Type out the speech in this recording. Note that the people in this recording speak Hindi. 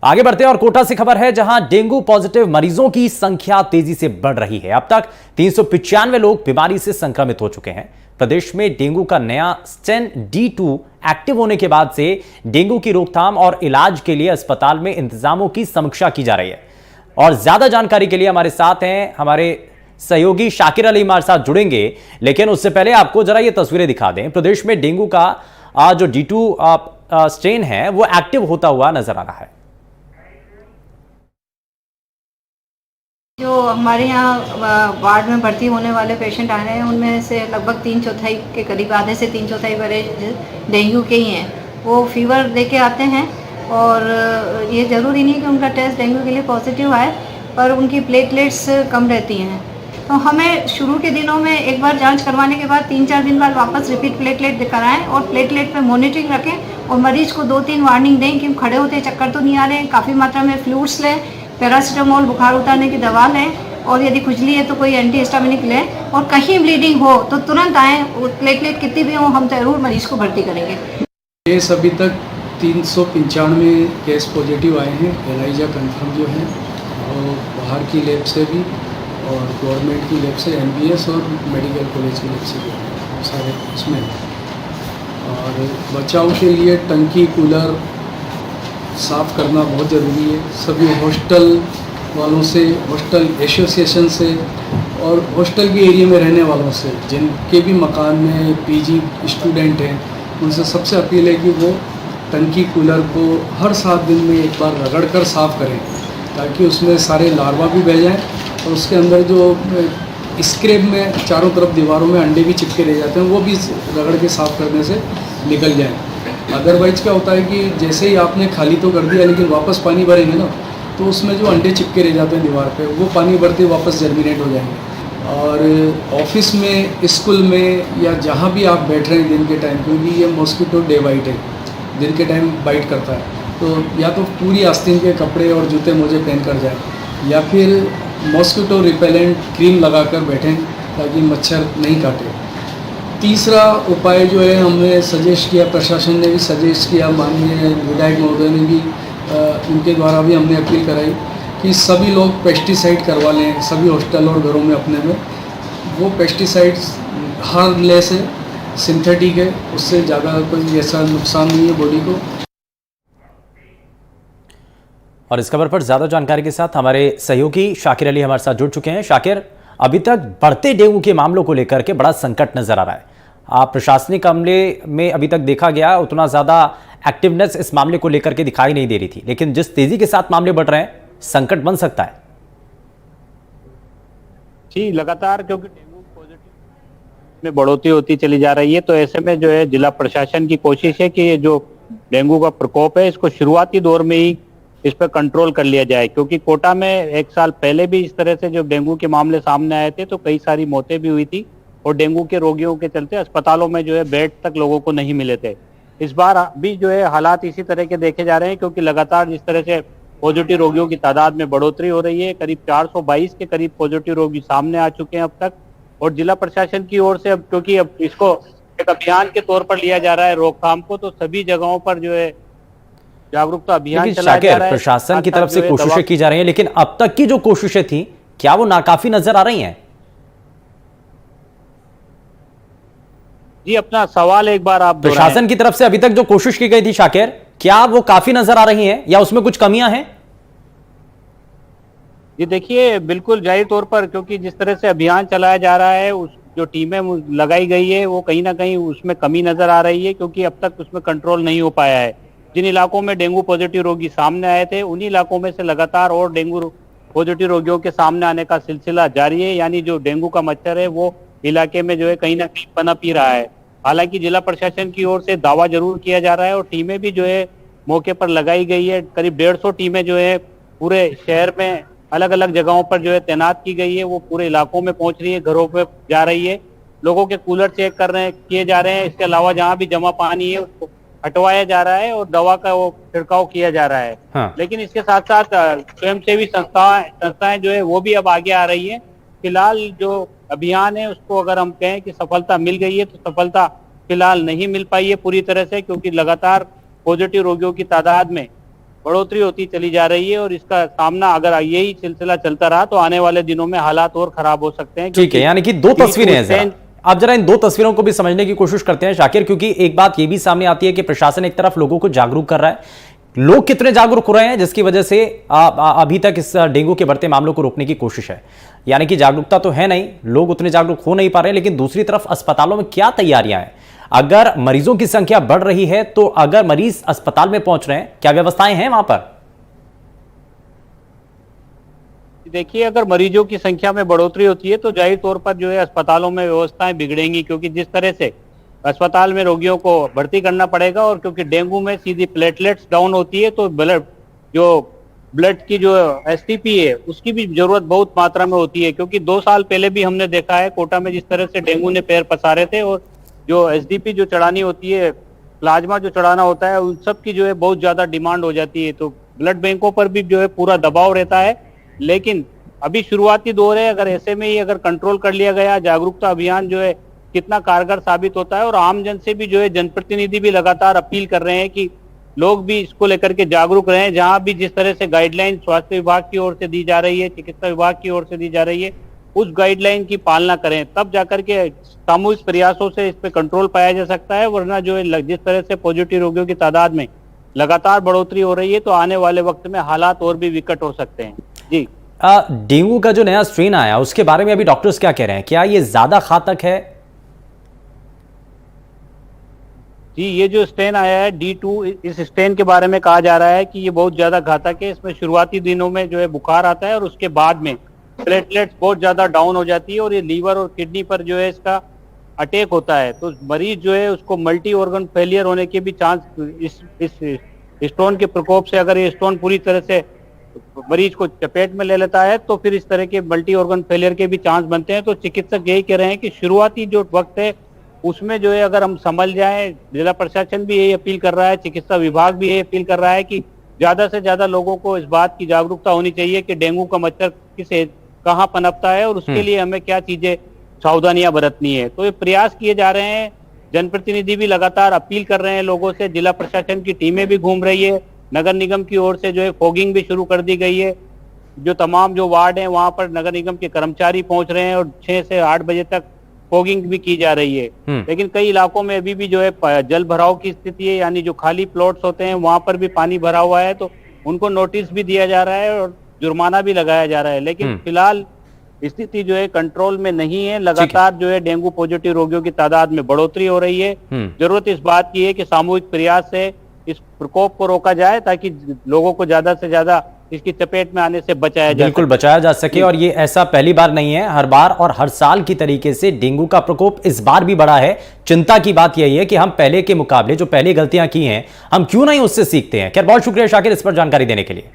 आगे बढ़ते हैं और कोटा से खबर है जहां डेंगू पॉजिटिव मरीजों की संख्या तेजी से बढ़ रही है। अब तक 395 लोग बीमारी से संक्रमित हो चुके हैं। प्रदेश में डेंगू का नया स्ट्रेन D2 एक्टिव होने के बाद से डेंगू की रोकथाम और इलाज के लिए अस्पताल में इंतजामों की समीक्षा की जा रही है। और ज्यादा जानकारी के लिए हमारे साथ हैं हमारे सहयोगी शाकिर अली हमारे साथ जुड़ेंगे, लेकिन उससे पहले आपको जरा ये तस्वीरें दिखा दें। प्रदेश में डेंगू का जो D2 स्ट्रेन है वो एक्टिव होता हुआ नजर आ रहा है। जो हमारे यहाँ वार्ड में भर्ती होने वाले पेशेंट आ रहे हैं उनमें से लगभग 3/4 के करीब, आधे से 3/4 मरीज डेंगू के ही हैं। वो फीवर लेके आते हैं और ये ज़रूरी नहीं कि उनका टेस्ट डेंगू के लिए पॉजिटिव आए, पर उनकी प्लेटलेट्स कम रहती हैं। तो हमें शुरू के दिनों में एक बार जांच करवाने के बाद 3-4 दिन बाद वापस रिपीट प्लेटलेट कराएं और प्लेटलेट पे मॉनिटरिंग रखें और मरीज को 2-3 वार्निंग दें कि खड़े होते चक्कर तो नहीं आ रहे हैं, काफ़ी मात्रा में फ्लूइड्स लें, पैरासीटामोल बुखार उतारने की दवा लें और यदि खुजली है तो कोई एंटीहिस्टामिनिक लें और कहीं ब्लीडिंग हो तो तुरंत आएँ। प्लेटलेट कितनी भी हो हम ज़रूर मरीज़ को भर्ती करेंगे। केस अभी तक 395 केस पॉजिटिव आए हैं। एलाइजा कंफर्म जो है और बाहर की लैब से भी और गवर्नमेंट की लैब से, MBS और मेडिकल कॉलेज की लैब से भी सारे उसमें। और बचाव के लिए टंकी कूलर साफ़ करना बहुत ज़रूरी है। सभी हॉस्टल वालों से, हॉस्टल एसोसिएशन से और हॉस्टल के एरिया में रहने वालों से, जिनके भी मकान में PG स्टूडेंट हैं, उनसे सबसे अपील है कि वो टंकी कूलर को हर 7 दिन में एक बार रगड़ कर साफ़ करें ताकि उसमें सारे लार्वा भी बह जाएँ और उसके अंदर जो स्क्रैप में चारों तरफ दीवारों में अंडे भी चिपके रह जाते हैं वो भी रगड़ के साफ़ करने से निकल जाएँ। अदरवाइज क्या होता है कि जैसे ही आपने खाली तो कर दिया लेकिन वापस पानी भरेंगे ना तो उसमें जो अंडे चिपके रह जाते हैं दीवार पे वो पानी भरते वापस जर्मिनेट हो जाएंगे। और ऑफिस में, स्कूल में या जहाँ भी आप बैठ रहे हैं दिन के टाइम, क्योंकि ये मॉस्किटो डे बाइट है, दिन के टाइम बाइट करता है, तो या तो पूरी आस्तीन के कपड़े और जूते मोजे पहन कर जाए या फिर मॉस्किटो रिपेलेंट क्रीम लगा कर बैठें ताकि मच्छर नहीं काटे। तीसरा उपाय जो है हमने सजेस्ट किया, प्रशासन ने भी सजेस्ट किया, माननीय विधायक महोदय ने भी उनके द्वारा भी हमने अपील कराई कि सभी लोग पेस्टिसाइड करवा लें सभी हॉस्टल और घरों में अपने में। वो पेस्टिसाइड्स हार्मलेस है, सिंथेटिक है, उससे ज़्यादा कोई ऐसा नुकसान नहीं है बॉडी को। और इस खबर पर ज्यादा जानकारी के साथ हमारे सहयोगी शाकिर अली हमारे साथ जुड़ चुके हैं। शाकिर, अभी तक बढ़ते डेंगू के मामलों को लेकर के बड़ा संकट नजर आ रहा है। प्रशासनिक अमले में अभी तक देखा गया उतना ज्यादा एक्टिवनेस इस मामले को लेकर के दिखाई नहीं दे रही थी, लेकिन जिस तेजी के साथ मामले बढ़ रहे हैं संकट बन सकता है। जी, लगातार क्योंकि डेंगू पॉजिटिव में बढ़ोतरी होती चली जा रही है, तो ऐसे में जो है जिला प्रशासन की कोशिश है कि जो डेंगू का प्रकोप है इसको शुरुआती दौर में ही इस पर कंट्रोल कर लिया जाए। क्योंकि कोटा में 1 साल पहले भी इस तरह से जो डेंगू के मामले सामने आए थे तो कई सारी मौतें भी हुई थी और डेंगू के रोगियों के चलते अस्पतालों में जो है बेड तक लोगों को नहीं मिले थे। इस बार भी जो है हालात इसी तरह के देखे जा रहे हैं, क्योंकि लगातार जिस तरह से पॉजिटिव रोगियों की तादाद में बढ़ोतरी हो रही है, करीब 422 के करीब पॉजिटिव रोगी सामने आ चुके हैं अब तक। और जिला प्रशासन की ओर से अब क्योंकि अब इसको एक अभियान के तौर पर लिया जा रहा है रोकथाम को, तो सभी जगहों पर जो है जागरूकता अभियान चलाया जा रहा है। प्रशासन की तरफ से कोशिशें की जा रही हैं, लेकिन अब तक की जो कोशिशें थी क्या वो नाकाफी नजर आ रही हैं? जी, अपना सवाल एक बार आप प्रशासन की तरफ से अभी तक जो कोशिश की गई थी शाकिर, क्या वो काफी नजर आ रही हैं या उसमें कुछ कमियां हैं? जी देखिए, बिल्कुल जाहिर तौर पर क्योंकि जिस तरह से अभियान चलाया जा रहा है, उस जो टीमें लगाई गई है वो कहीं ना कहीं उसमें कमी नजर आ रही है, क्योंकि अब तक उसमें कंट्रोल नहीं हो पाया है। जिन इलाकों में डेंगू पॉजिटिव रोगी सामने आए थे उन्हीं इलाकों में से लगातार और डेंगू पॉजिटिव रोगियों के सामने आने का सिलसिला जारी है, यानी जो डेंगू का मच्छर है वो इलाके में जो है कहीं ना कहीं पनप ही रहा है। हालांकि जिला प्रशासन की ओर से दावा जरूर किया जा रहा है और टीमें भी जो है मौके पर लगाई गई है। करीब 150 टीमें जो है पूरे शहर में अलग अलग जगहों पर जो है तैनात की गई है, वो पूरे इलाकों में पहुंच रही है, घरों पे जा रही है, लोगों के कूलर चेक किए जा रहे हैं। इसके अलावा जहाँ भी जमा पानी है उसको हटवाया जा रहा है और दवा का वो छिड़काव किया जा रहा है। हाँ। लेकिन इसके साथ साथ स्वयंसेवी संस्थाएं जो है वो भी अब आगे आ रही है। फिलहाल जो अभियान है उसको अगर हम कहें कि सफलता मिल गई है तो सफलता फिलहाल नहीं मिल पाई है पूरी तरह से, क्योंकि लगातार पॉजिटिव रोगियों की तादाद में बढ़ोतरी होती चली जा रही है और इसका सामना अगर यही सिलसिला चलता रहा तो आने वाले दिनों में हालात और खराब हो सकते हैं। ठीक है, यानी कि दो तस्वीरें हैं। जरा आप जरा इन दो तस्वीरों को भी समझने की कोशिश करते हैं शाकिर, क्योंकि एक बात यह भी सामने आती है कि प्रशासन एक तरफ लोगों को जागरूक कर रहा है, लोग कितने जागरूक हो रहे हैं जिसकी वजह से अभी तक इस डेंगू के बढ़ते मामलों को रोकने की कोशिश है। यानी कि जागरूकता तो है नहीं, लोग उतने जागरूक हो नहीं पा रहे हैं, लेकिन दूसरी तरफ अस्पतालों में क्या तैयारियां हैं? अगर मरीजों की संख्या बढ़ रही है तो अगर मरीज अस्पताल में पहुंच रहे हैं, क्या व्यवस्थाएं हैं वहां पर? देखिए, अगर मरीजों की संख्या में बढ़ोतरी होती है तो जाहिर तौर पर जो है अस्पतालों में व्यवस्थाएं बिगड़ेंगी, क्योंकि जिस तरह से अस्पताल में रोगियों को भर्ती करना पड़ेगा और क्योंकि डेंगू में सीधी प्लेटलेट्स डाउन होती है तो ब्लड की जो एसटीपी है उसकी भी जरूरत बहुत मात्रा में होती है, क्योंकि 2 साल पहले भी हमने देखा है कोटा में जिस तरह से डेंगू ने पैर पसारे थे और जो एसडीपी जो चढ़ानी होती है, प्लाज्मा जो चढ़ाना होता है, उन सब की जो है बहुत ज्यादा डिमांड हो जाती है। तो ब्लड बैंकों पर भी जो है पूरा दबाव रहता है, लेकिन अभी शुरुआती दौर है, अगर ऐसे में ही अगर कंट्रोल कर लिया गया, जागरूकता अभियान जो है कितना कारगर साबित होता है और आम जन से भी जो है जनप्रतिनिधि भी लगातार अपील कर रहे हैं कि लोग भी इसको लेकर के जागरूक रहें। जहां भी जिस तरह से गाइडलाइन स्वास्थ्य विभाग की ओर से दी जा रही है, चिकित्सा विभाग की ओर से दी जा रही है, उस गाइडलाइन की पालना करें, तब जाकर के सामूहिक प्रयासों से इस पे कंट्रोल पाया जा सकता है। वरना जो है जिस तरह से पॉजिटिव रोगियों की तादाद में लगातार बढ़ोतरी हो रही है तो आने वाले वक्त में हालात और भी विकट हो सकते हैं। जी, डेंगू का जो नया स्ट्रेन आया उसके बारे में अभी डॉक्टर्स क्या कह रहे हैं? क्या ये ज्यादा घातक है? जी, ये जो स्ट्रेन आया है D2, इस स्ट्रेन के बारे में कहा जा रहा है कि ये बहुत ज्यादा घातक है। इसमें शुरुआती दिनों में जो है बुखार आता है और उसके बाद में प्लेटलेट्स बहुत ज्यादा डाउन हो जाती है और ये लीवर और किडनी पर जो है इसका अटैक होता है। तो मरीज जो है उसको मल्टी ऑर्गन फेलियर होने के भी चांस, इस स्टोन के प्रकोप से अगर ये स्टोन पूरी तरह से मरीज को चपेट में ले लेता है तो फिर इस तरह के मल्टी ऑर्गन फेलियर के भी चांस बनते हैं। तो चिकित्सक यही कह रहे हैं कि शुरुआती जो वक्त है उसमें जो है अगर हम संभल जाएं, जिला प्रशासन भी यही अपील कर रहा है, चिकित्सा विभाग भी यही अपील कर रहा है कि ज्यादा से ज्यादा लोगों को इस बात की जागरूकता होनी चाहिए कि डेंगू का मच्छर कहाँ पनपता है और उसके लिए हमें क्या चीजें सावधानियां बरतनी है। तो ये प्रयास किए जा रहे हैं, जनप्रतिनिधि भी लगातार अपील कर रहे हैं लोगों से, जिला प्रशासन की टीमें भी घूम रही है, नगर निगम की ओर से जो है फॉगिंग भी शुरू कर दी गई है। जो तमाम जो वार्ड हैं वहां पर नगर निगम के कर्मचारी पहुंच रहे हैं और 6 से 8 बजे तक फॉगिंग भी की जा रही है। लेकिन कई इलाकों में अभी भी जो है जल भराव की स्थिति है, यानी जो खाली प्लॉट्स होते हैं वहां पर भी पानी भरा हुआ है, तो उनको नोटिस भी दिया जा रहा है और जुर्माना भी लगाया जा रहा है। लेकिन फिलहाल स्थिति जो है कंट्रोल में नहीं है, लगातार जो है डेंगू पॉजिटिव रोगियों की तादाद में बढ़ोतरी हो रही है। जरूरत इस बात की है कि सामूहिक प्रयास से इस प्रकोप को रोका जाए ताकि लोगों को ज्यादा से ज्यादा इसकी चपेट में आने से बचाया जा बिल्कुल बचाया जा सके। और ये ऐसा पहली बार नहीं है, हर बार और हर साल की तरीके से डेंगू का प्रकोप इस बार भी बढ़ा है। चिंता की बात यही है कि हम पहले के मुकाबले जो पहले गलतियां की हैं हम क्यों नहीं उससे सीखते हैं। खैर, बहुत शुक्रिया शाकिर इस पर जानकारी देने के लिए।